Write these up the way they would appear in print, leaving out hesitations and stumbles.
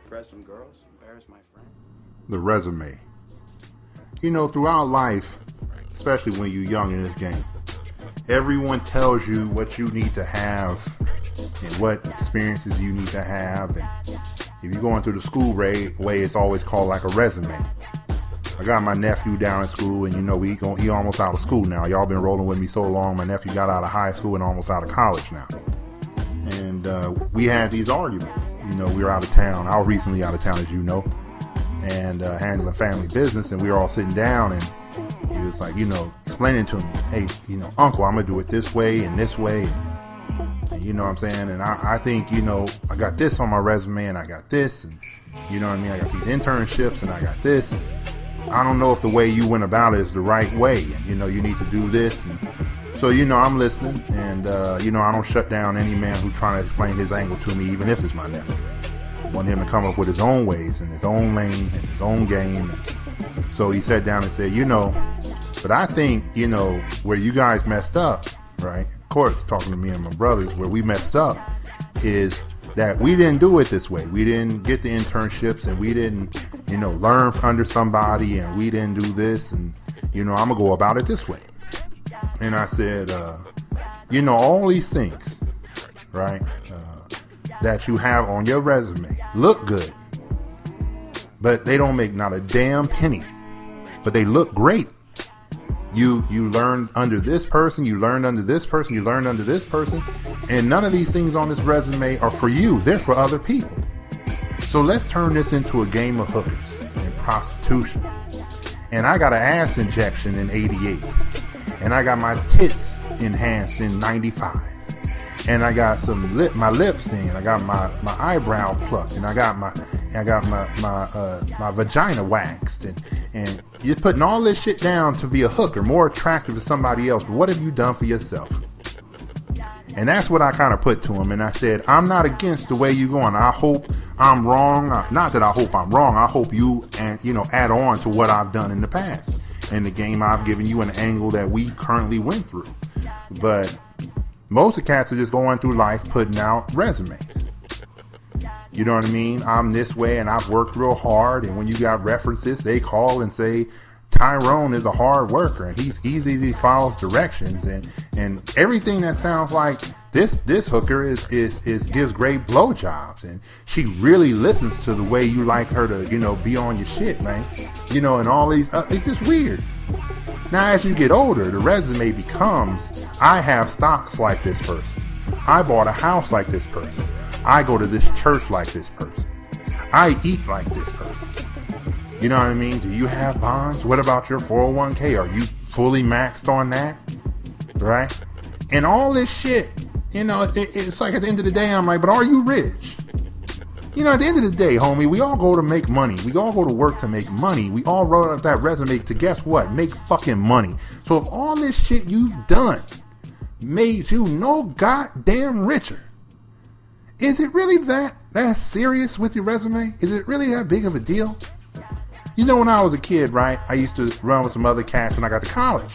Impress some girls, embarrass my friend. The resume. You know, throughout life, especially when you're young in this game, everyone tells you what you need to have and what experiences you need to have. And if you're going through the school way, it's always called like a resume. I got my nephew down in school, and you know, he almost out of school now. Y'all been rolling with me so long. My nephew got out of high school and almost out of college now. And we had these arguments. You know, we were out of town. I was recently out of town, as you know, and handling family business. And we were all sitting down, and he was like, you know, explaining to me, hey, you know, Uncle, I'm going to do it this way and this way. And you know what I'm saying? And I think, you know, I got this on my resume, and I got this. And you know what I mean? I got these internships, and I got this. I don't know if the way you went about it is the right way. And, you know, you need to do this. And so, you know, I'm listening. And, you know, I don't shut down any man who's trying to explain his angle to me, even if it's my nephew. I want him to come up with his own ways and his own lane and his own game. So he sat down and said, you know, but I think, you know, where you guys messed up, right? Of course, talking to me and my brothers, where we messed up is that we didn't do it this way. We didn't get the internships, and we didn't, you know, learn under somebody, and we didn't do this, and, you know, I'm going to go about it this way. And I said, you know, all these things, right, that you have on your resume look good, but they don't make not a damn penny, but they look great. You learned under this person, you learned under this person, you learned under this person, and none of these things on this resume are for you. They're for other people. So let's turn this into a game of hookers and prostitution. And I got an ass injection in 88. And I got my tits enhanced in 95. And I got my lips in. I got my eyebrow plucked, and I got my vagina waxed, and you're putting all this shit down to be a hooker, more attractive to somebody else. But what have you done for yourself? And that's what I kind of put to him. And I said, I'm not against the way you're going. I hope I'm wrong. Not that I hope I'm wrong. I hope you add on to what I've done in the past. And the game, I've given you an angle that we currently went through. But most of the cats are just going through life putting out resumes. You know what I mean? I'm this way, and I've worked real hard. And when you got references, they call and say, Tyrone is a hard worker, and he follows directions, and everything that sounds like this hooker is gives great blowjobs, and she really listens to the way you like her to, you know, be on your shit, man. You know, and all these, it's just weird. Now, as you get older, the resume becomes, I have stocks like this person. I bought a house like this person. I go to this church like this person. I eat like this person. You know what I mean? Do you have bonds? What about your 401k? Are you fully maxed on that? Right? And all this shit, you know, it's like at the end of the day, I'm like, but are you rich? You know, at the end of the day, homie, we all go to make money. We all go to work to make money. We all wrote up that resume to, guess what? Make fucking money. So if all this shit you've done made you no goddamn richer, is it really that serious with your resume? Is it really that big of a deal? You know, when I was a kid, right, I used to run with some other cats when I got to college.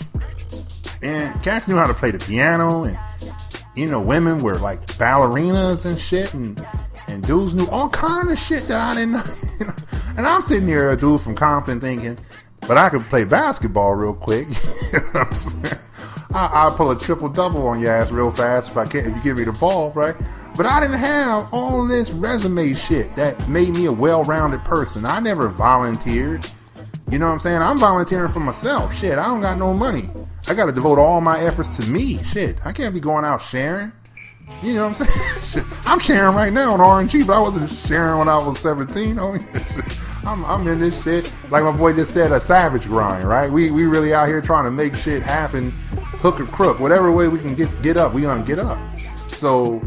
And cats knew how to play the piano, and, you know, women were like ballerinas and shit, and dudes knew all kind of shit that I didn't know. You know? And I'm sitting here, a dude from Compton, thinking, but I could play basketball real quick. You know what I'm saying? I'll pull a triple-double on your ass real fast if you give me the ball, right? But I didn't have all this resume shit that made me a well-rounded person. I never volunteered. You know what I'm saying? I'm volunteering for myself. Shit, I don't got no money. I got to devote all my efforts to me. Shit, I can't be going out sharing. You know what I'm saying? Shit, I'm sharing right now on RNG, but I wasn't sharing when I was 17. I'm in this shit, like my boy just said, a savage grind, right? We really out here trying to make shit happen, hook or crook, whatever way we can get up, we gonna get up. So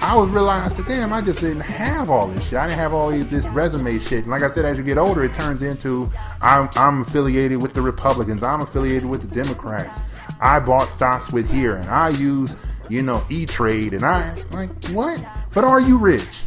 I was realizing, damn, I just didn't have all this shit. I didn't have all this resume shit. And like I said, as you get older, it turns into I'm affiliated with the Republicans. I'm affiliated with the Democrats. I bought stocks with here, and I use, you know, E-Trade, and I like, what? But are you rich?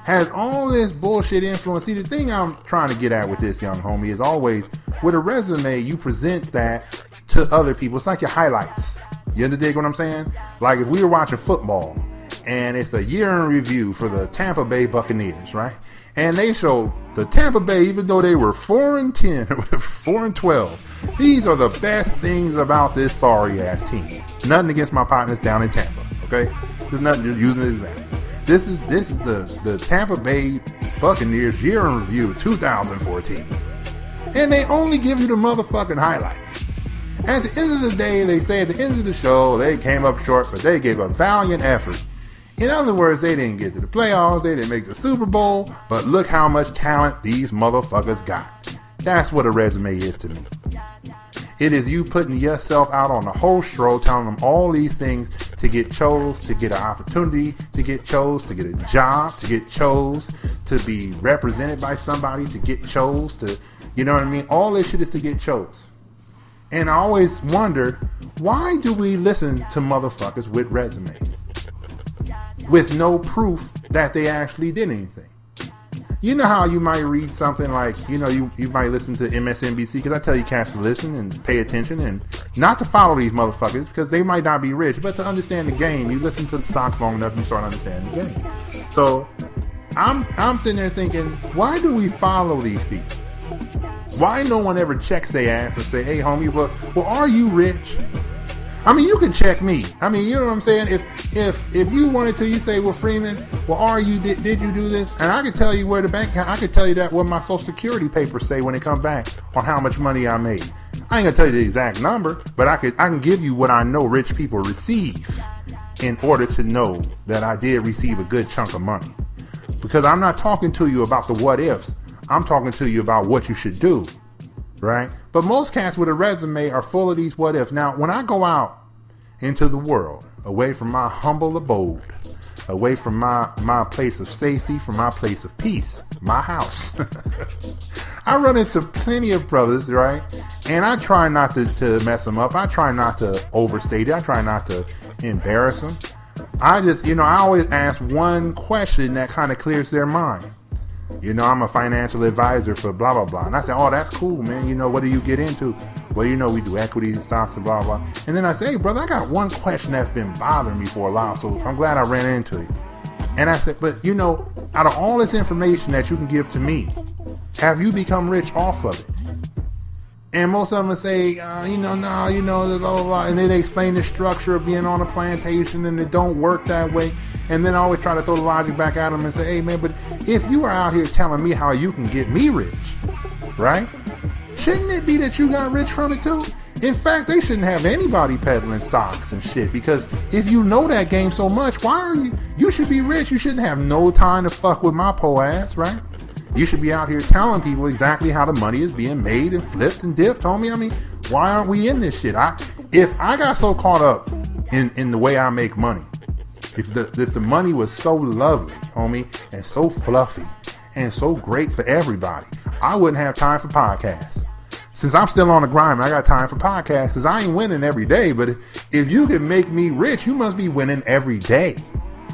Has all this bullshit influence? See, the thing I'm trying to get at with this young homie is always, with a resume, you present that to other people. It's like your highlights. You understand what I'm saying? Like if we were watching football, and it's a year in review for the Tampa Bay Buccaneers, right? And they show the Tampa Bay, even though they were 4-10 or 4-12, these are the best things about this sorry ass team. Nothing against my partners down in Tampa, okay? There's nothing, just using an example. This is the Tampa Bay Buccaneers year in review 2014. And they only give you the motherfucking highlights. At the end of the day, they say at the end of the show, they came up short, but they gave a valiant effort. In other words, they didn't get to the playoffs, they didn't make the Super Bowl, but look how much talent these motherfuckers got. That's what a resume is to me. It is you putting yourself out on the whole show, telling them all these things to get chose, to get an opportunity, to get chose, to get a job, to get chose, to be represented by somebody, to get chose, to, you know what I mean? All this shit is to get chose. And I always wonder, why do we listen to motherfuckers with resumes? With no proof that they actually did anything. You know how you might read something like, you know, you might listen to MSNBC, because I tell you cats to listen and pay attention and not to follow these motherfuckers because they might not be rich, but to understand the game. You listen to the stocks long enough, you start understanding the game. So I'm sitting there thinking, why do we follow these people? Why no one ever checks their ass and say, hey homie, well are you rich? I mean, you can check me. I mean, you know what I'm saying? If you wanted to, you say, well, Freeman, well, are you, did you do this? And I can tell you where the bank, I can tell you that what my social security papers say when they come back on how much money I made. I ain't gonna tell you the exact number, but I can give you what I know rich people receive in order to know that I did receive a good chunk of money. Because I'm not talking to you about the what ifs. I'm talking to you about what you should do. Right? But most cats with a resume are full of these what ifs. Now, when I go out into the world, away from my humble abode, away from my place of safety, from my place of peace, my house, I run into plenty of brothers, right? And I try not to mess them up. I try not to overstate it. I try not to embarrass them. I just, I always ask one question that kind of clears their mind. I'm a financial advisor for blah, blah, blah. And I say, oh, that's cool, man. What do you get into? Well, we do equities and stocks and blah, blah. And then I say, hey, brother, I got one question that's been bothering me for a while, so I'm glad I ran into it. And I said, but, out of all this information that you can give to me, have you become rich off of it? And most of them will say, no, blah, blah, blah. And then they explain the structure of being on a plantation and it don't work that way. And then I always try to throw the logic back at them and say, hey, man, but if you are out here telling me how you can get me rich, right? Shouldn't it be that you got rich from it too? In fact, they shouldn't have anybody peddling stocks and shit, because if you know that game so much, why are you should be rich. You shouldn't have no time to fuck with my po ass, right? You should be out here telling people exactly how the money is being made and flipped and dipped, homie. I mean, why aren't we in this shit? If I got so caught up in the way I make money, if the money was so lovely, homie, and so fluffy and so great for everybody, I wouldn't have time for podcasts. Since I'm still on the grind, I got time for podcasts because I ain't winning every day. But if you can make me rich, you must be winning every day.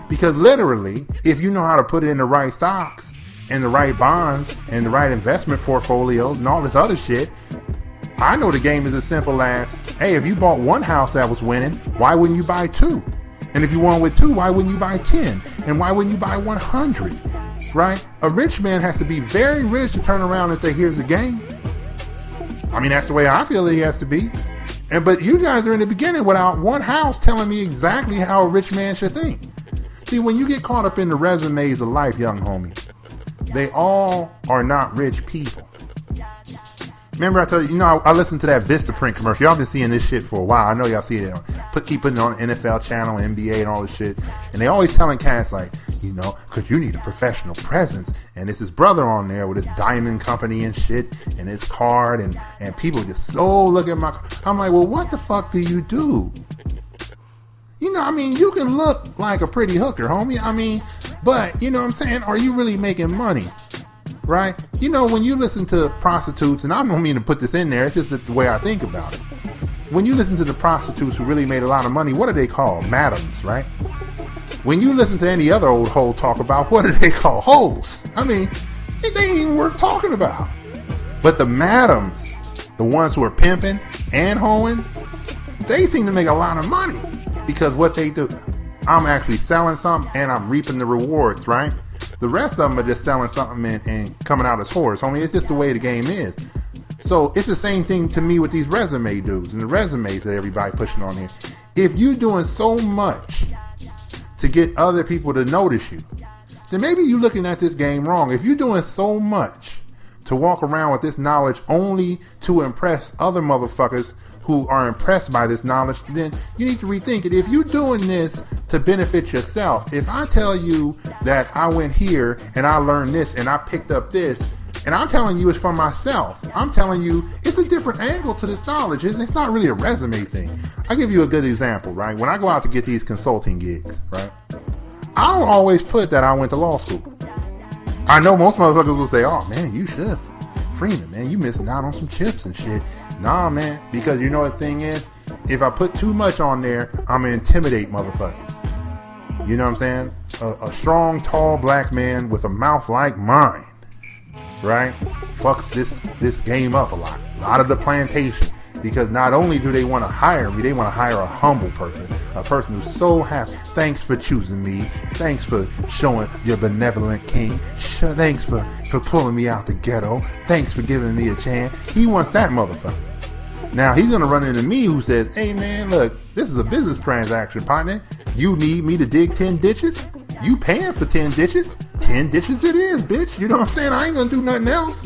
Because literally, if you know how to put it in the right stocks and the right bonds and the right investment portfolios and all this other shit, I know the game is as simple as, hey, if you bought one house that was winning, why wouldn't you buy two? And if you want with two, why wouldn't you buy 10? And why wouldn't you buy 100? Right? A rich man has to be very rich to turn around and say, here's the game. I mean, that's the way I feel he has to be. But you guys are in the beginning without one house telling me exactly how a rich man should think. See, when you get caught up in the resumes of life, young homie, they all are not rich people. Remember I told you, I listened to that Vistaprint commercial. Y'all been seeing this shit for a while. I know y'all see it. Keep putting it on NFL channel, NBA and all this shit. And they always telling cats like, because you need a professional presence. And it's his brother on there with his diamond company and shit and his card. And people just look at my... I'm like, well, what the fuck do you do? You can look like a pretty hooker, homie. But, you know what I'm saying? Are you really making money? Right? When you listen to prostitutes, and I don't mean to put this in there, it's just the way I think about it. When you listen to the prostitutes who really made a lot of money, what are they called? Madams, right? When you listen to any other old hoe talk about, what do they call? Hoes. They ain't even worth talking about. But the madams, the ones who are pimping and hoeing, they seem to make a lot of money because what they do. I'm actually selling something and I'm reaping the rewards, right? The rest of them are just selling something and coming out as whores. Homie, it's just the way the game is. So it's the same thing to me with these resume dudes and the resumes that everybody pushing on here. If you're doing so much to get other people to notice you, then maybe you're looking at this game wrong. If you're doing so much to walk around with this knowledge only to impress other motherfuckers who are impressed by this knowledge, then you need to rethink it. If you're doing this to benefit yourself, if I tell you that I went here and I learned this and I picked up this, and I'm telling you it's for myself, I'm telling you it's a different angle to this knowledge. It's not really a resume thing. I'll give you a good example, right? When I go out to get these consulting gigs, right, I don't always put that I went to law school. I know most motherfuckers will say, oh man, you should, Freeman, man, you missing out on some chips and shit. Nah, man, because you know what the thing is? If I put too much on there, I'm going to intimidate motherfuckers. You know what I'm saying? A strong, tall black man with a mouth like mine, right, fucks this game up a lot. A lot of the plantation. Because not only do they want to hire me, they want to hire a humble person. A person who's so happy. Thanks for choosing me. Thanks for showing your benevolent king. Thanks for pulling me out the ghetto. Thanks for giving me a chance. He wants that motherfucker. Now he's going to run into me who says, hey man, look, this is a business transaction, partner. You need me to dig 10 ditches? You paying for 10 ditches? 10 ditches it is, bitch. You know what I'm saying? I ain't going to do nothing else.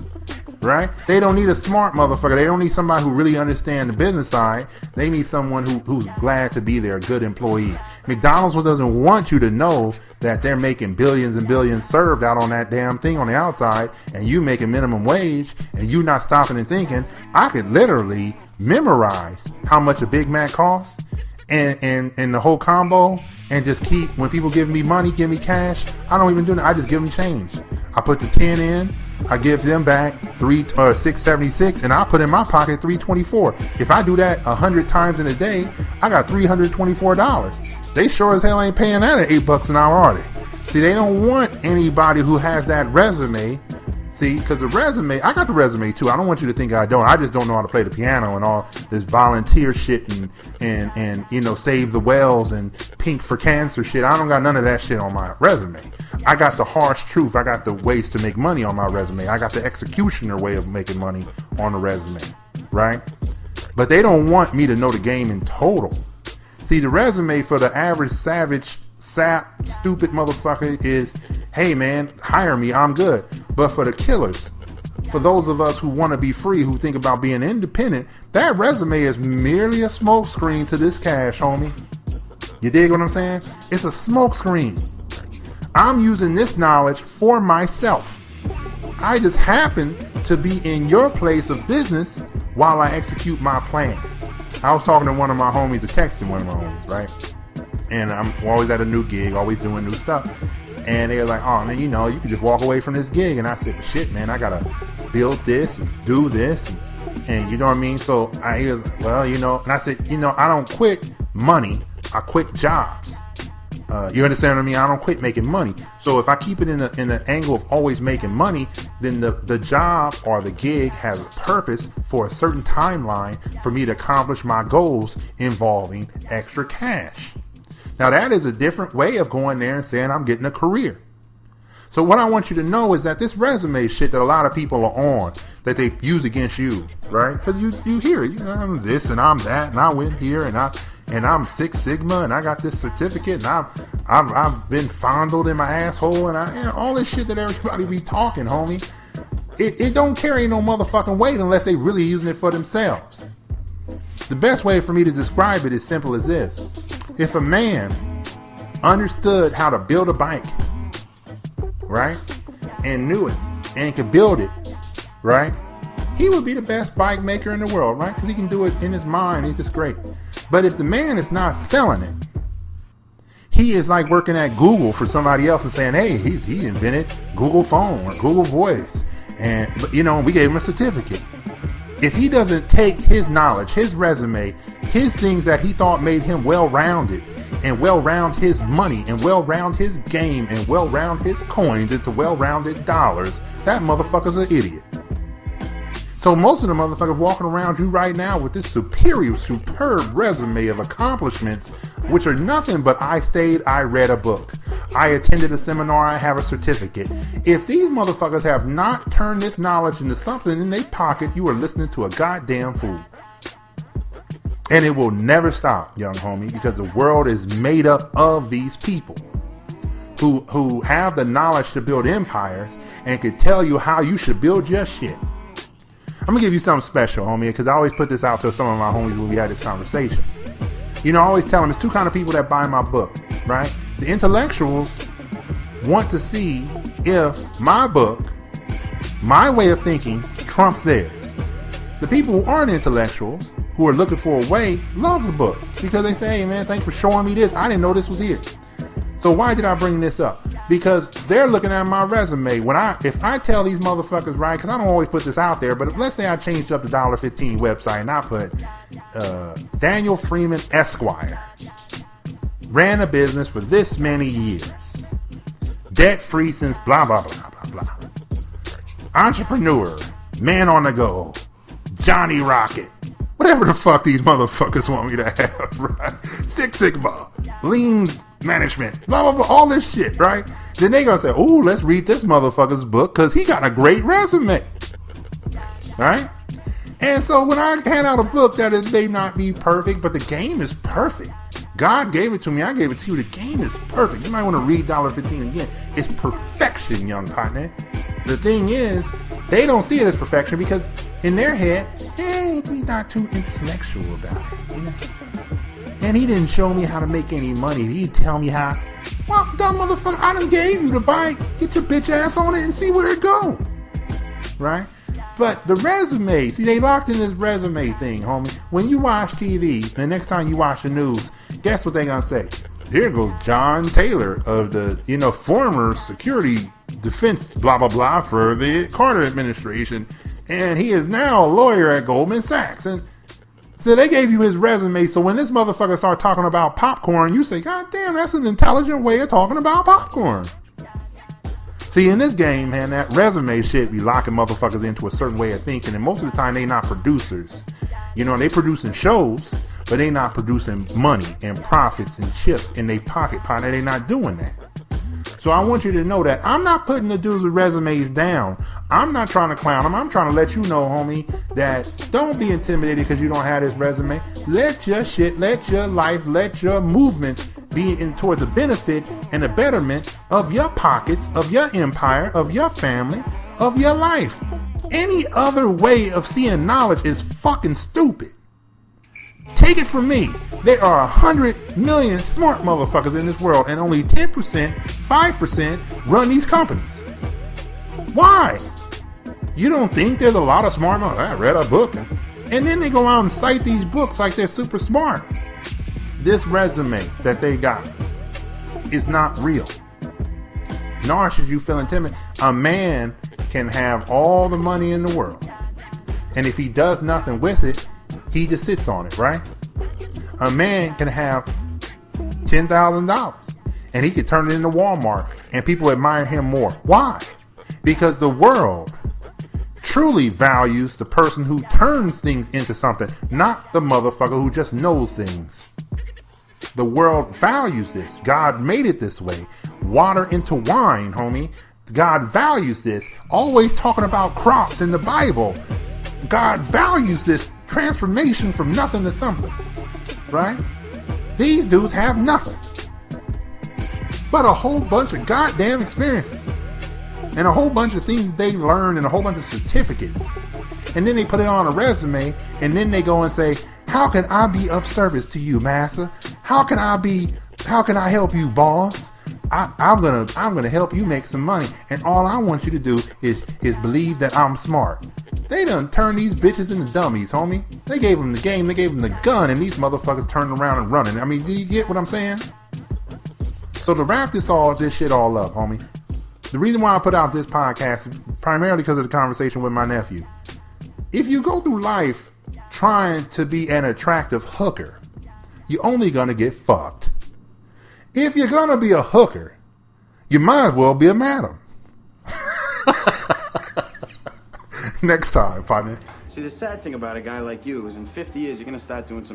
Right? They don't need a smart motherfucker. They don't need somebody who really understands the business side. They need someone who's glad to be there, a good employee. McDonald's doesn't want you to know that they're making billions and billions served out on that damn thing on the outside, and you making minimum wage, and you not stopping and thinking, I could literally memorize how much a Big Mac costs and the whole combo, and just keep, when people give me money, give me cash, I don't even do that. I just give them change. I put the 10 in, I give them back $6.76, and I put in my pocket $3.24. If I do that 100 times in a day, I got $324. They sure as hell ain't paying that at $8 an hour, are they? See, they don't want anybody who has that resume. See, because the resume, I got the resume too. I don't want you to think I don't. I just don't know how to play the piano and all this volunteer shit and you know, save the whales and pink for cancer shit. I don't got none of that shit on my resume. I got the harsh truth. I got the ways to make money on my resume. I got the executioner way of making money on the resume, right? But they don't want me to know the game in total. See, the resume for the average savage, sap, stupid motherfucker is, hey man, hire me, I'm good. But for the killers, for those of us who want to be free, who think about being independent, that resume is merely a smokescreen to this cash, homie. You dig what I'm saying? It's a smokescreen. I'm using this knowledge for myself. I just happen to be in your place of business while I execute my plan. I was talking to one of my homies, texting one of my homies, right? And I'm always at a new gig, always doing new stuff. And they were like, oh man, you know, you can just walk away from this gig. And I said, well, shit, man, I gotta build this and do this. And you know what I mean? So he was like, well, you know, and I said, you know, I don't quit money, I quit jobs. You understand what I mean? I don't quit making money. So if I keep it in the angle of always making money, then the job or the gig has a purpose for a certain timeline for me to accomplish my goals involving extra cash. Now that is a different way of going there and saying I'm getting a career. So what I want you to know is that this resume shit that a lot of people are on, that they use against you, right? Because you hear it, you know, I'm this and I'm that, and I went here and I'm Six Sigma and I got this certificate and I've been fondled in my asshole and all this shit that everybody be talking, homie. It don't carry no motherfucking weight unless they really using it for themselves. The best way for me to describe it is simple as this. If a man understood how to build a bike, right, and knew it and could build it, right, he would be the best bike maker in the world, right? Because he can do it in his mind. He's just great. But if the man is not selling it, he is like working at Google for somebody else and saying, hey, he invented Google Phone or Google Voice. And, you know, we gave him a certificate. If he doesn't take his knowledge, his resume, his things that he thought made him well-rounded and well-round his money and well-round his game and well-round his coins into well-rounded dollars, that motherfucker's an idiot. So most of the motherfuckers walking around you right now with this superb resume of accomplishments, which are nothing but I stayed, I read a book, I attended a seminar, I have a certificate. If these motherfuckers have not turned this knowledge into something in their pocket, you are listening to a goddamn fool. And it will never stop, young homie, because the world is made up of these people who have the knowledge to build empires and can tell you how you should build your shit. I'm gonna give you something special, homie, because I always put this out to some of my homies when we had this conversation. You know, I always tell them there's two kind of people that buy my book, right? The intellectuals want to see if my book, my way of thinking, trumps theirs. The people who aren't intellectuals, who are looking for a way, love the book because they say, hey man, thanks for showing me this. I didn't know this was here. So why did I bring this up? Because they're looking at my resume. If I tell these motherfuckers, right, because I don't always put this out there, but let's say I changed up the $1.15 website and I put Daniel Freeman Esquire ran a business for this many years, debt free since blah blah blah blah blah, entrepreneur, man on the go, Johnny Rocket, whatever the fuck these motherfuckers want me to have, right? Six Sigma, lean management, blah blah blah, all this shit, right? Then they gonna say, "Ooh, let's read this motherfucker's book because he got a great resume," right? And so when I hand out a book that it may not be perfect, but the game is perfect. God gave it to me. I gave it to you. The game is perfect. You might want to read $1.15 again. It's perfection, young partner. The thing is, they don't see it as perfection because in their head, hey, he's not too intellectual about it. You know? And he didn't show me how to make any money. He didn't tell me how. Well, dumb motherfucker, I done gave you the bike. Get your bitch ass on it and see where it go. Right? But the resume, see, they locked in this resume thing, homie. When you watch TV, the next time you watch the news, guess what they gonna say? Here goes John Taylor of the, former security defense blah blah blah for the Carter administration, and he is now a lawyer at Goldman Sachs. And so they gave you his resume, so when this motherfucker start talking about popcorn, you say, God damn, that's an intelligent way of talking about popcorn. See, in this game, man, that resume shit be locking motherfuckers into a certain way of thinking, and most of the time they not producers. They producing shows, but they not producing money and profits and chips in their pocket, partner. They not doing that. So I want you to know that I'm not putting the dudes with resumes down. I'm not trying to clown them. I'm trying to let you know, homie, that don't be intimidated because you don't have this resume. Let your shit, let your life, let your movement be towards the benefit and the betterment of your pockets, of your empire, of your family, of your life. Any other way of seeing knowledge is fucking stupid. Take it from me. There are 100 million smart motherfuckers in this world, and only 10%, 5% run these companies. Why? You don't think there's a lot of smart motherfuckers? I read a book. And then they go out and cite these books like they're super smart. This resume that they got is not real. Nor should you feel intimidated. A man can have all the money in the world, and if he does nothing with it, he just sits on it, right? A man can have $10,000 and he could turn it into Walmart and people admire him more. Why? Because the world truly values the person who turns things into something, not the motherfucker who just knows things. The world values this. God made it this way. Water into wine, homie. God values this. Always talking about crops in the Bible. God values this transformation from nothing to something, right? These dudes have nothing but a whole bunch of goddamn experiences and a whole bunch of things they learned and a whole bunch of certificates, and then they put it on a resume, and then they go and say, how can I be of service to you, master? How can I help you, boss? I'm gonna help you make some money, and all I want you to do is believe that I'm smart. They done turned these bitches into dummies, homie. They gave them the game, they gave them the gun, and these motherfuckers turned around and running. I mean, do you get what I'm saying? So to wrap this shit all up, homie, the reason why I put out this podcast is primarily because of the conversation with my nephew. If you go through life trying to be an attractive hooker, you're only gonna get fucked. If you're gonna be a hooker, you might as well be a madam. Next time, partner. See, the sad thing about a guy like you is in 50 years, you're gonna start doing some